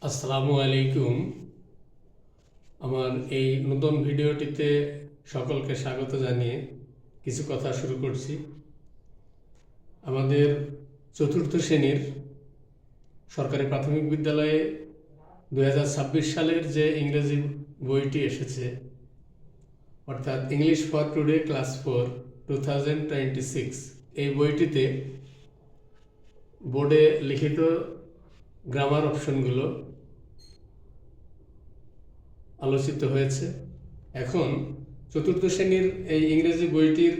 আসসালামু আলাইকুম। আমার এই নতুন ভিডিওটিতে সকলকে স্বাগত জানিয়ে কিছু কথা শুরু করছি। আমাদের চতুর্থ শ্রেণীর সরকারি প্রাথমিক বিদ্যালয়ে 2026 সালের যে ইংরেজি বইটি এসেছে, অর্থাৎ ইংলিশ ফর টুডে ক্লাস 4 2026, এই বইটিতে বোর্ডে লিখিত গ্রামার অপশনগুলো আলোচিত হয়েছে। এখন চতুর্থ শ্রেণীর এই ইংরেজি বইটির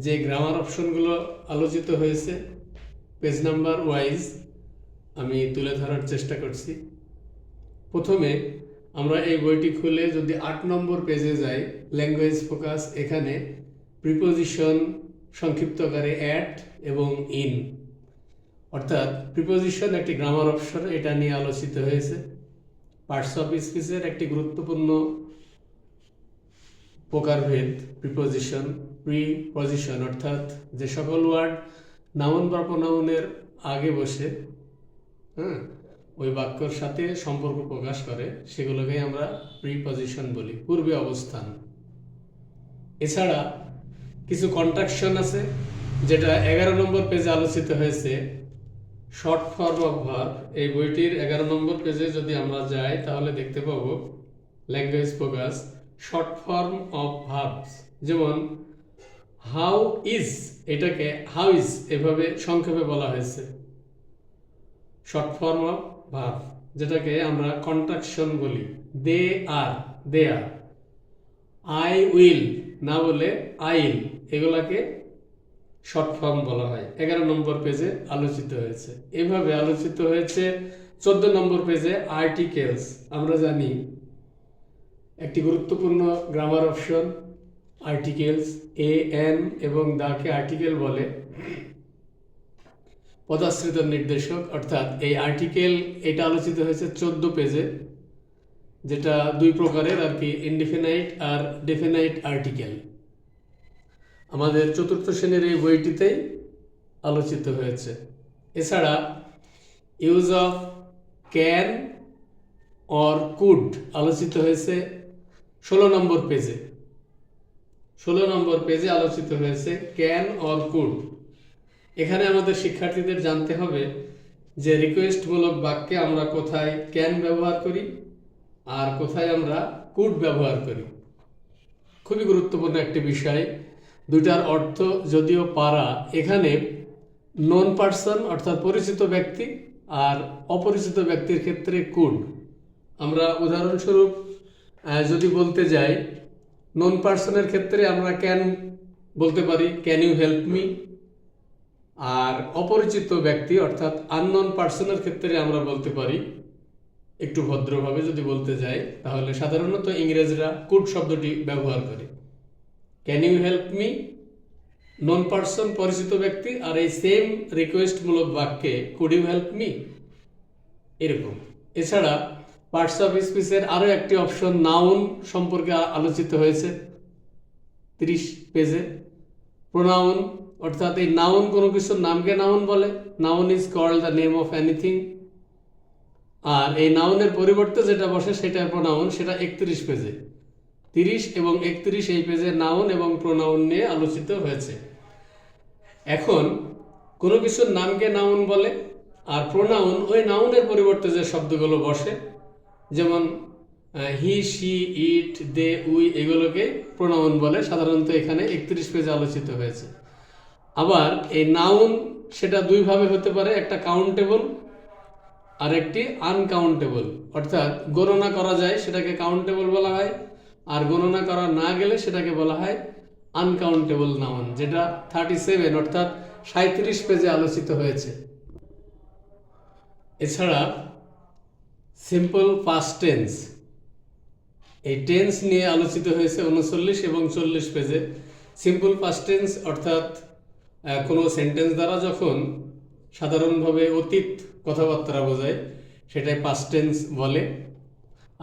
যে গ্রামার অপশনগুলো আলোচিত হয়েছে পেজ নাম্বার ওয়াইজ আমি তুলে ধরার চেষ্টা করছি। প্রথমে আমরা এই বইটি খুলে যদি 8 নম্বর পেজে যাই, ল্যাঙ্গুয়েজ ফোকাস, এখানে প্রিপোজিশন সংক্ষিপ্তকারে অ্যাট এবং ইন, অর্থাৎ প্রিপোজিশন একটি গ্রামার অপশন, এটা নিয়ে আলোচিত হয়েছে। পার্টস অফ স্পিচের একটি গুরুত্বপূর্ণ প্রকারভেদ প্রিপোজিশন। প্রিপোজিশন অর্থাৎ যে সকল ওয়ার্ড নাউন বা প্রোনাউনের আগে বসে ওই বাক্যর সাথে সম্পর্ক প্রকাশ করে, সেগুলোকেই আমরা প্রিপোজিশন বলি, পূর্বে অবস্থান। এছাড়া কিছু কন্ট্রাকশন আছে, যেটা 11 নম্বর পেজে আলোচিত হয়েছে। শর্ট ফর্ম অফ ভার্ব, এই বইটির 11 নম্বর পেজে যদি আমরা যাই তাহলে দেখতে পাবো language focus short form of verbs, যেমন হাউ ইজ, এটাকে হাউ ইজ এভাবে সংক্ষেপে বলা হয়েছে। শর্ট ফর্ম অফ ভার্ব, যেটাকে আমরা কন্ট্রাকশন বলি। দে আর, দে আর। আই উইল না বলে আইল, এগুলাকে শর্ট ফর্ম বলা হয়। 11 নম্বর পেজে আলোচিত হয়েছে। এভাবে আলোচিত হয়েছে 14 নম্বর পেজে আর্টিকেলস। আমরা জানি একটি গুরুত্বপূর্ণ গ্রামার অপশন আর্টিকেলস। এ, এন এবং দাকে আর্টিকেল বলে, পদাশ্রিত নির্দেশক। অর্থাৎ এই আর্টিকেল, এটা আলোচিত হয়েছে 14 পেজে, যেটা দুই প্রকারের আর কি, ইনডিফিনাইট আর ডেফিনাইট আর্টিকেল। আমাদের চতুর্থ শ্রেণীর এই বইটিতেই আলোচিত হয়েছে। এছাড়া use of can or could আলোচিত হয়েছে 16 নম্বর পেজে। 16 নম্বর পেজে আলোচিত হয়েছে ক্যান অর কুড। এখানে আমাদের শিক্ষার্থীদের জানতে হবে যে রিকোয়েস্টমূলক বাক্যে আমরা কোথায় ক্যান ব্যবহার করি আর কোথায় আমরা কুড ব্যবহার করি। খুবই গুরুত্বপূর্ণ একটি বিষয়। দুইটার অর্থ যদিও পারা, এখানে নন পার্সন অর্থাৎ পরিচিত ব্যক্তি আর অপরিচিত ব্যক্তির ক্ষেত্রে কুড। আমরা উদাহরণস্বরূপ যদি বলতে যাই, নন পার্সনের ক্ষেত্রে আমরা ক্যান বলতে পারি, ক্যান ইউ হেল্প মি। আর অপরিচিত ব্যক্তি অর্থাৎ আননোন পার্সনের ক্ষেত্রে আমরা বলতে পারি, একটু ভদ্রভাবে যদি বলতে যাই, তাহলে সাধারণত ইংরেজরা কুড শব্দটি ব্যবহার করে। Can you help me known person, পরিচিত ব্যক্তি, আর এই সেম রিকোয়েস্টমূলক বাক্যে কুড ইউ হেল্প মি, এরকম। এছাড়া পার্টস অফ স্পিচের আরও একটি অপশন নাউন সম্পর্কে আলোচিত হয়েছে 30 পেজে। প্রোনাউন অর্থাৎ এই নাউন, কোনো কিছুর নামকে নাউন বলে। Noun is called the name of anything. আর এই নাউনের পরিবর্তে যেটা বসে সেটা প্রোনাউন, সেটা 31 পেজে। 30 এবং 31 এই পেজে নাউন এবং প্রোনাউন নিয়ে আলোচিত হয়েছে। এখন কোনো কিছুর নামকে নাউন বলে, আর প্রোনাউন ওই নাউনের পরিবর্তে যে শব্দগুলো বসে, যেমন হি, শি, ইট, দে, উই, এগুলোকে প্রোনাউন বলে। সাধারণত এখানে 31 পেজে আলোচিত হয়েছে। আবার এই নাউন সেটা দুইভাবে হতে পারে, একটা কাউন্টেবল আর একটি আনকাউন্টেবল। অর্থাৎ গণনা করা যায় সেটাকে কাউন্টেবল বলা হয়, আর গণনা করা না গেলে সেটাকে বলা হয় আনকাউন্টেবল নাউন, যেটা 37 অর্থাৎ 37 পেজে আলোচিত হয়েছে। এছাড়া সিম্পল পাস্ট টেন্স, এই টেন্স নিয়ে আলোচিত হয়েছে 39 এবং 40 পেজে। সিম্পল পাস্ট টেন্স অর্থাৎ কোনো সেন্টেন্স দ্বারা যখন সাধারণভাবে অতীত কথাবার্তা বোঝায়, সেটাই পাস্ট টেন্স বলে।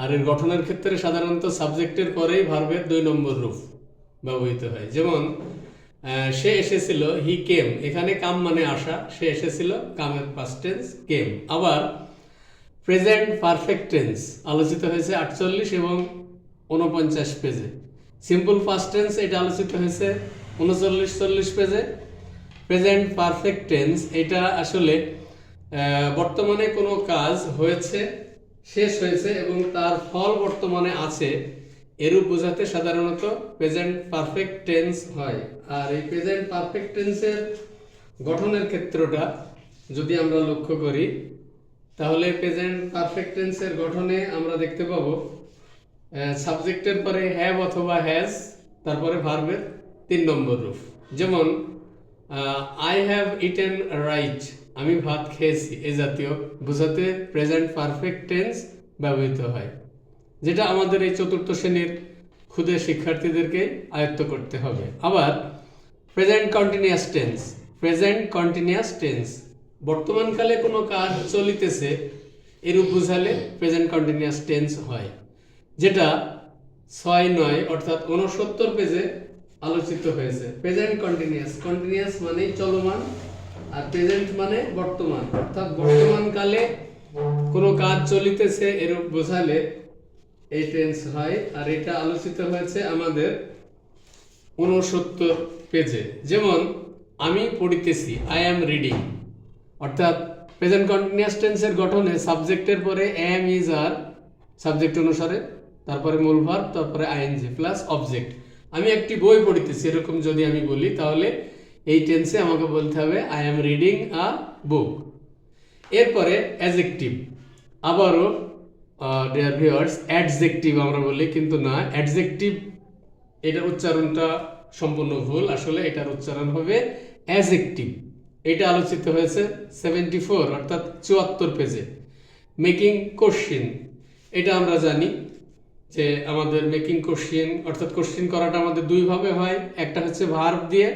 আর এর গঠনের ক্ষেত্রে সাধারণত সাবজেক্টের পরেই ভার্বের 2 নম্বর রূপ ব্যবহৃত হয়। যেমন সে এসেছিল, হি কেম, এখানে কাম মানে আসা, সে এসেছিল, কামের পাস্ট টেন্স কেম। আবার প্রেজেন্ট পারফেক্ট টেন্স আলোচিত হয়েছে 48 এবং 49 পেজে। সিম্পল পাস্ট টেন্স এটা আলোচিত হয়েছে 39-40 পেজে। প্রেজেন্ট পারফেক্ট টেন্স এটা আসলে বর্তমানে কোনো কাজ হয়েছে, শেষ হয়েছে এবং তার ফল বর্তমানে আছে, এরূপ বোঝাতে সাধারণত প্রেজেন্ট পারফেক্ট টেন্স হয়। আর এই প্রেজেন্ট পারফেক্ট টেন্সের গঠনের ক্ষেত্রটা যদি আমরা লক্ষ্য করি, তাহলে প্রেজেন্ট পারফেক্ট টেন্সের গঠনে আমরা দেখতে পাবো সাবজেক্টের পরে হ্যাভ অথবা হ্যাজ, তারপরে ভার্বের 3 নম্বর রূপ। যেমন আই হ্যাভ ইটেন রাইট, আমি ভাত খেয়েছি, এই জাতীয় বোঝাতে প্রেজেন্ট পারফেক্ট টেন্স ব্যবহৃত হয়, যেটা আমাদের এই 4th শ্রেণীর ক্ষুদে শিক্ষার্থীদেরকে আয়ত্ত করতে হবে। আবার present continuous tense, present continuous tense বর্তমানকালে কোনো কাজ চলিতেছে এরূপ বোঝালে প্রেজেন্ট কন্টিনিউয়াস টেন্স হয়, যেটা 6-9 অর্থাৎ 69 পেজে আলোচিত হয়েছে। প্রেজেন্ট কন্টিনিউয়াস, কন্টিনিউয়াস মানে চলমান, আর প্রেজেন্ট মানে বর্তমান, অর্থাৎ বর্তমানকালে কোনো কাজ চলিতেছে এরূপ বোঝালে এই টেন্স হয়। আর এটা আলোচিত হয়েছে আমাদের 69 পেজে। যেমন আমি পড়িতেছি, আই অ্যাম রিডিং, অর্থাৎ প্রেজেন্ট কন্টিনিউয়াস টেন্সের গঠনে সাবজেক্টের পরে এম, ইজ, আর সাবজেক্ট অনুসারে, তারপরে মূল ভার্ব, তারপরে আইএনজি প্লাস অবজেক্ট। আমি একটি বই পড়িতেছি এরকম যদি আমি বলি, তাহলে এই টেন্সে আমাকে বলতে হবে আই অ্যাম রিডিং আ বুক। এরপরে অ্যাডজেক্টিভ, আবারও ডিয়ার ভিউয়ার্স অ্যাডজেক্টিভ আমরা বলি, কিন্তু না, অ্যাডজেক্টিভ এটার উচ্চারণটা সম্পূর্ণ ভুল, আসলে এটার উচ্চারণ হবে অ্যাডজেক্টিভ। এটা আলোচিত হয়েছে 74 অর্থাৎ 74 পেজে। মেকিং কোশ্চেন, এটা আমরা জানি যে আমাদের মেকিং কোশ্চেন অর্থাৎ কোশ্চেন করাটা আমাদের 2 ভাবে হয়। একটা হচ্ছে ভার্ব দিয়ে,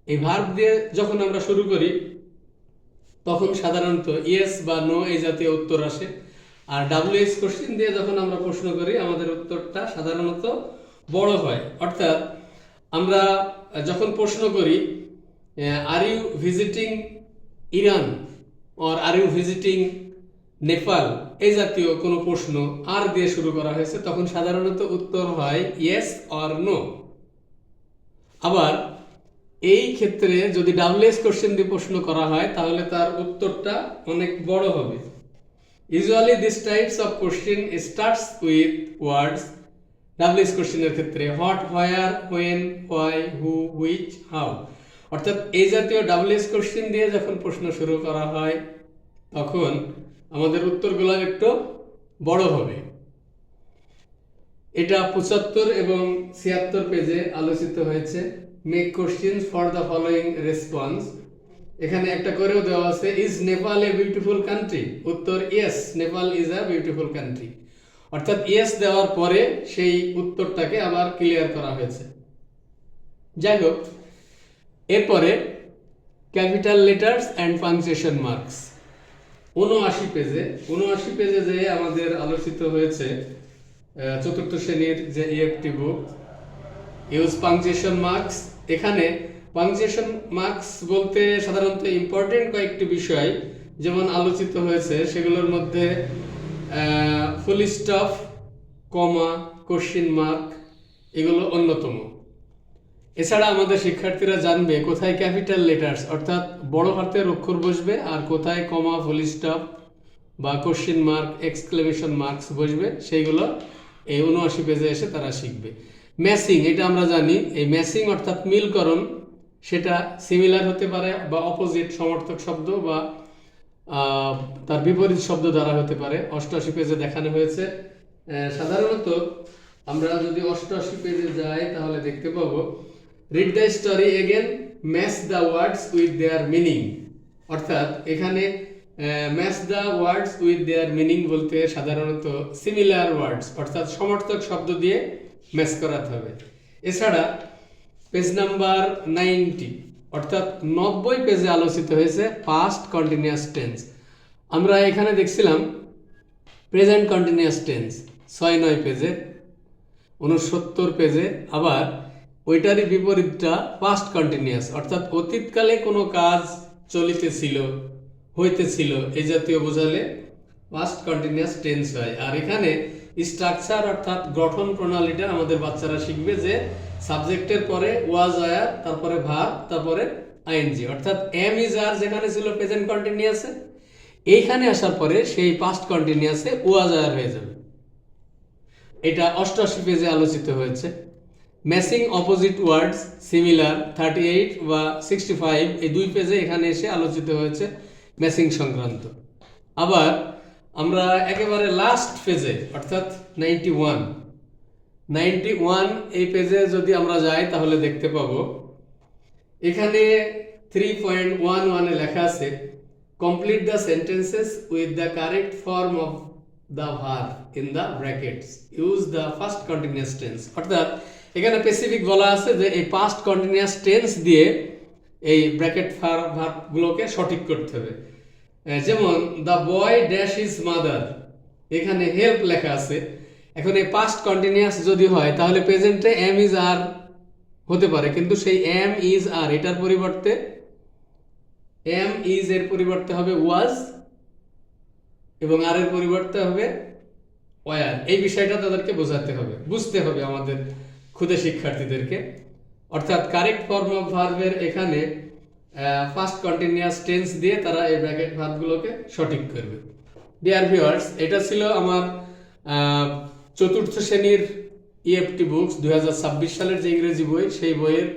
এই ভার্ব দিয়ে যখন আমরা শুরু করি তখন সাধারণত ইয়েস বা নো এই জাতীয় উত্তর আসে। আর ডাব্লিউএস কোশ্চেন দিয়ে যখন আমরা প্রশ্ন করি আমাদের উত্তরটা সাধারণত বড় হয়। অর্থাৎ আমরা যখন প্রশ্ন করি are you visiting Iran or are you visiting Nepal, এই জাতীয় কোনো প্রশ্ন আর দিয়ে শুরু করা হয়েছে, তখন সাধারণত উত্তর হয় ইয়েস অর নো। আবার এই ক্ষেত্রে যদি ডাব্লিউএস কোশ্চেন দিয়ে প্রশ্ন করা হয় তাহলে তার উত্তরটা অনেক বড় হবে। Usually this types of question starts with words, W H কোশ্চেনের ক্ষেত্রে what, where, when, why, who, which, how. অর্থাৎ এই জাতীয় ডাব্লিউএস কোশ্চেন দিয়ে যখন প্রশ্ন শুরু করা হয় তখন আমাদের উত্তরগুলো একটু বড় হবে। এটা 75 এবং 76 পেজে আলোচিত হয়েছে। Make questions for the following response, এখানে একটা করেও দেওয়া আছে, is Nepal a beautiful country? উত্তর yes, Nepal is a beautiful country. অর্থাৎ ইয়েস দেওয়ার পরে সেই উত্তরটাকে আবার ক্লিয়ার করা হয়েছে। যাই হোক, এরপরে capital letters and punctuation marks 79 পেজে যে আমাদের আলোচিত হয়েছে 4th শ্রেণীর যে ইএফটি বুক, ইউজ পাংচুয়েশন মার্কস। এখানে পাংচুয়েশন মার্কস বলতে সাধারণত ইম্পর্টেন্ট কয়েকটি বিষয় যেমন আলোচিত হয়েছে, সেগুলোর মধ্যে ফুল স্টপ, কমা, কোশ্চেন মার্ক এগুলো অন্যতম। এছাড়া আমাদের শিক্ষার্থীরা জানবে কোথায় ক্যাপিটাল লেটার্স অর্থাৎ বড় হাতের অক্ষর বসবে আর কোথায় কমা, ফুল স্টপ বা কোশ্চেন মার্ক, এক্সক্লেমেশন মার্কস বসবে, সেইগুলো এই 79 পেজে এসে তারা শিখবে। ম্যাচিং, এটা আমরা জানি, এই ম্যাচিং অর্থাৎ মিলকরণ, সেটা সিমিলার হতে পারে বা অপোজিট সমর্থক শব্দ বা তার বিপরীত শব্দ দ্বারা হতে পারে। 88 পেজে দেখানো হয়েছে। সাধারণত আমরা যদি 88 পেজে যাই তাহলে দেখতে পাবো read the story again, match the words with their meaning. অর্থাৎ এখানে match the words with their meaning বলতে সাধারণত সিমিলার ওয়ার্ডস অর্থাৎ সমর্থক শব্দ দিয়ে ম্যাচ করাতে হবে। এছাড়া পেজ নাম্বার 90 অর্থাৎ 90 পেজে আলোচিত হয়েছে পাস্ট কন্টিনিউয়াস টেন্স। আমরা এখানে দেখছিলাম প্রেজেন্ট কন্টিনিউয়াস টেন্স 69 পেজে, 69 পেজে আবার ওইটারই বিপরীতটা পাস্ট কন্টিনিউয়াস অর্থাৎ অতীতকালে কোনো কাজ চলিতেছিল, হইতেছিল এই জাতীয় বোঝালে পাস্ট কন্টিনিউয়াস টেন্স হয়। আর এখানে স্ট্রাকচার অর্থাৎ গঠন প্রণালীটা আমাদের বাচ্চারা শিখবে যে সাবজেক্টের পরে ওয়াজ আয়ার, তারপরে ভার্ব, তারপরে আইএনজি, অর্থাৎ এম ইজ আর যেখানে ছিল প্রেজেন্ট কন্টিনিউয়াসে, এইখানে আসার পরে সেই পাস্ট কন্টিনিউয়াসে ওয়াজ আয়ার হয়ে যাবে। এটা 88 পেজে আলোচিত হয়েছে। ম্যাচিং অপোজিট ওয়ার্ডস সিমিলার 38 বা 65 এই দুই পেজে এখানে এসে আলোচিত হয়েছে ম্যাচিং সংক্রান্ত। আবার আমরা একেবারে লাস্ট পেজে অর্থাৎ 91 এই পেজে যদি আমরা যাই তাহলে দেখতে পাবো এখানে 3.11 লেখা আছে complete the sentences with the correct form of the verb in the brackets use the first continuous tense. অর্থাৎ এখানে স্পেসিফিক বলা আছে যে এই পাস্ট কন্টিনিউয়াস টেন্স দিয়ে এই ব্র্যাকেট ভার্বগুলোকে সঠিক করতে হবে। যেমন the boy dash is mother, এখানে হেল্প লেখা আছে। এখন এই পাস্ট কন্টিনিউয়াস যদি হয় তাহলে প্রেজেন্টে এম ইজ আর হতে পারে, কিন্তু সেই এম ইজ আর এটার পরিবর্তে এম ইজ এর পরিবর্তে হবে ওয়াজ এবং আর এর পরিবর্তে হবে ওয়ার। এই বিষয়টা তাদেরকে বোঝাতে হবে, বুঝতে হবে আমাদের ক্ষুদে শিক্ষার্থীদেরকে। অর্থাৎ কারেক্ট ফর্ম অফ ভার্বের এখানে ফার্স্ট কন্টিনিউয়াস টেন্স দিয়ে তারা এই ব্র্যাকেট ভার্বগুলোকে সঠিক করবে। ডিয়ার ভিউয়ার্স, এটা ছিল আমার চতুর্থ শ্রেণীর ইএফটি বুকস 2026 সালের যে ইংরেজি বই, সেই বইয়ের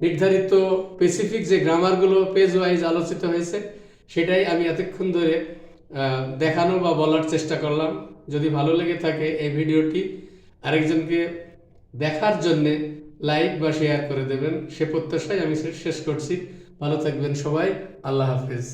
নির্ধারিত স্পেসিফিক যে গ্রামারগুলো পেজ ওয়াইজ আলোচিত হয়েছে সেটাই আমি এতক্ষণ ধরে দেখানো বা বলার চেষ্টা করলাম। যদি ভালো লেগে থাকে এই ভিডিওটি আরেকজনকে দেখার জন্যে লাইক বা শেয়ার করে দেবেন, সে প্রত্যাশায় আমি শেষ করছি। ভালো থাকবেন সবাই, আল্লাহ হাফেজ।